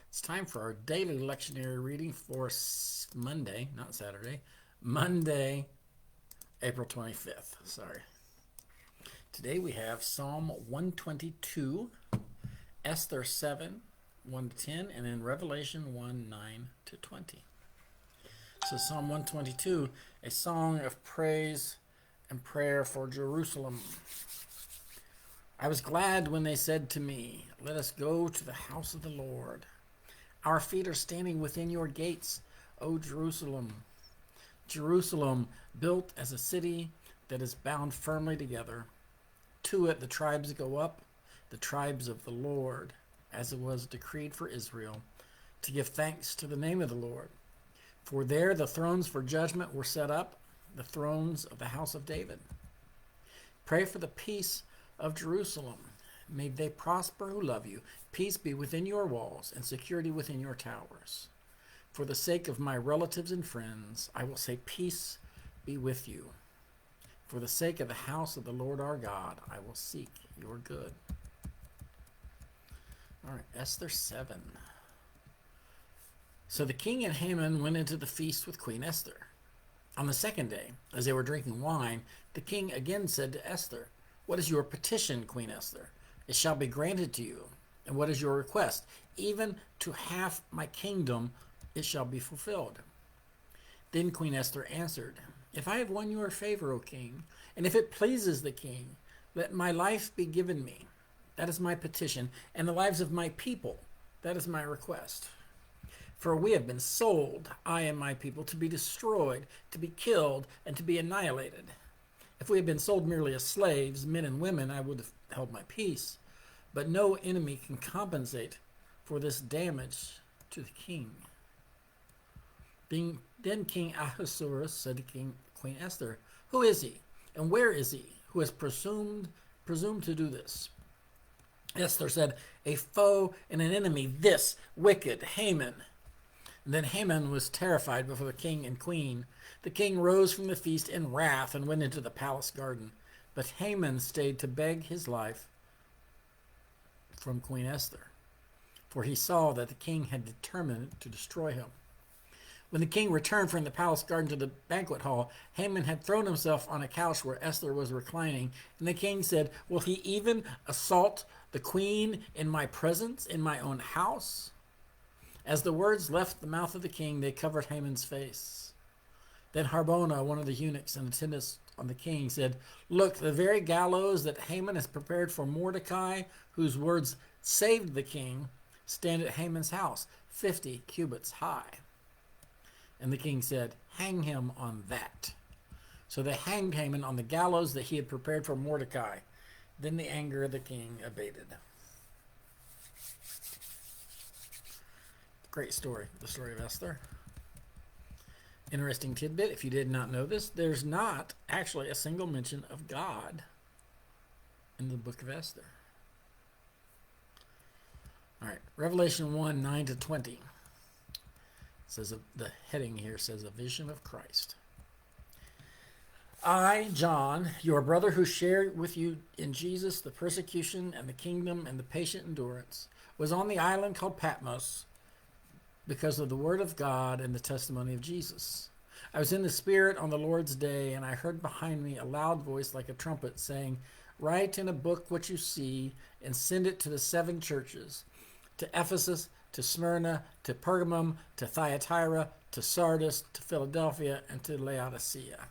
It's time for our daily lectionary reading for Monday, not Saturday, Monday, April 25th. Sorry. Today we have Psalm 122, Esther 7, 1 to 10, and then Revelation 1, 9 to 20. So Psalm 122, a song of praise and prayer for Jerusalem. I was glad when they said to me, "Let us go to the house of the Lord." Our feet are standing within your gates, O Jerusalem. Jerusalem, built as a city that is bound firmly together. To it the tribes go up, the tribes of the Lord, as it was decreed for Israel, to give thanks to the name of the Lord. For there the thrones for judgment were set up, the thrones of the house of David. Pray for the peace of Jerusalem. May they prosper who love you. Peace be within your walls and security within your towers. For the sake of my relatives and friends, I will say, peace be with you. For the sake of the house of the Lord our God, I will seek your good. All right, Esther 7. So the king and Haman went into the feast with Queen Esther. On the second day, as they were drinking wine, the king again said to Esther, "What is your petition, Queen Esther? It shall be granted to you. And what is your request? Even to half my kingdom it shall be fulfilled." Then Queen Esther answered, "If I have won your favor, O king, and if it pleases the king, let my life be given me. That is my petition, and the lives of my people. That is my request. For we have been sold, I and my people, to be destroyed, to be killed, and to be annihilated. If we had been sold merely as slaves, men and women, I would have held my peace. But no enemy can compensate for this damage to the king." Then King Ahasuerus said to Queen Esther, "Who is he, and where is he, who has presumed to do this?" Esther said, "A foe and an enemy, this wicked Haman." And then Haman was terrified before the king and queen. The king rose from the feast in wrath and went into the palace garden. But Haman stayed to beg his life from Queen Esther, for he saw that the king had determined to destroy him. When the king returned from the palace garden to the banquet hall, Haman had thrown himself on a couch where Esther was reclining, and the king said, "Will he even assault the queen in my presence, in my own house?" As the words left the mouth of the king, they covered Haman's face. Then Harbona, one of the eunuchs in attendance on the king, said, "Look, the very gallows that Haman has prepared for Mordecai, whose words saved the king, stand at Haman's house, 50 cubits high." And the king said, "Hang him on that." So they hanged Haman on the gallows that he had prepared for Mordecai. Then the anger of the king abated. Great story, the story of Esther. Interesting tidbit, if you did not know this, there's not actually a single mention of God in the book of Esther. All right, Revelation 1, 9 to 20. It says, the heading here says, "A vision of Christ." I, John, your brother who shared with you in Jesus the persecution and the kingdom and the patient endurance, was on the island called Patmos because of the word of God and the testimony of Jesus. I was in the Spirit on the Lord's day, and I heard behind me a loud voice like a trumpet saying, "Write in a book what you see and send it to the 7 churches, to Ephesus, to Smyrna, to Pergamum, to Thyatira, to Sardis, to Philadelphia, and to Laodicea."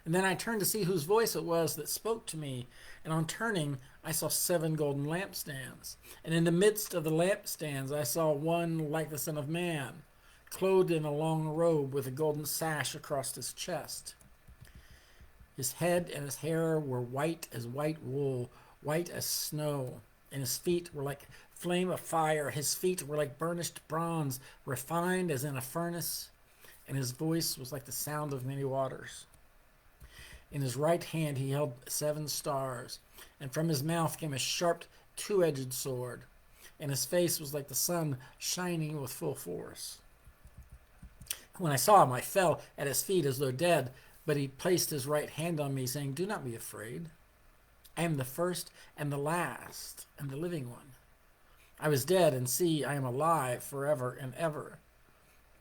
And then I turned to see whose voice it was that spoke to me. And on turning, I saw 7 golden lampstands. And in the midst of the lampstands, I saw one like the Son of Man, clothed in a long robe with a golden sash across his chest. His head and his hair were white as white wool, white as snow. And his feet were like flame of fire. His feet were like burnished bronze, refined as in a furnace. And his voice was like the sound of many waters. In his right hand he held 7 stars, and from his mouth came a sharp 2-edged sword, and his face was like the sun shining with full force. When I saw him, I fell at his feet as though dead, but he placed his right hand on me, saying, "Do not be afraid. I am the first and the last and the living one. I was dead, and see, I am alive forever and ever,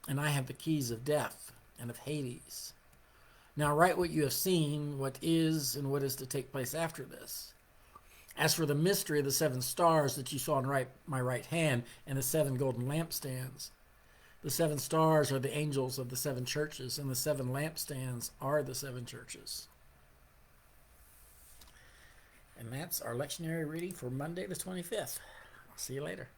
and I have the keys of death and of Hades. Now write what you have seen, what is, and what is to take place after this. As for the mystery of the 7 stars that you saw in my right hand and the 7 golden lampstands, the 7 stars are the angels of the 7 churches, and the 7 lampstands are the 7 churches. And that's our lectionary reading for Monday the 25th. I'll see you later.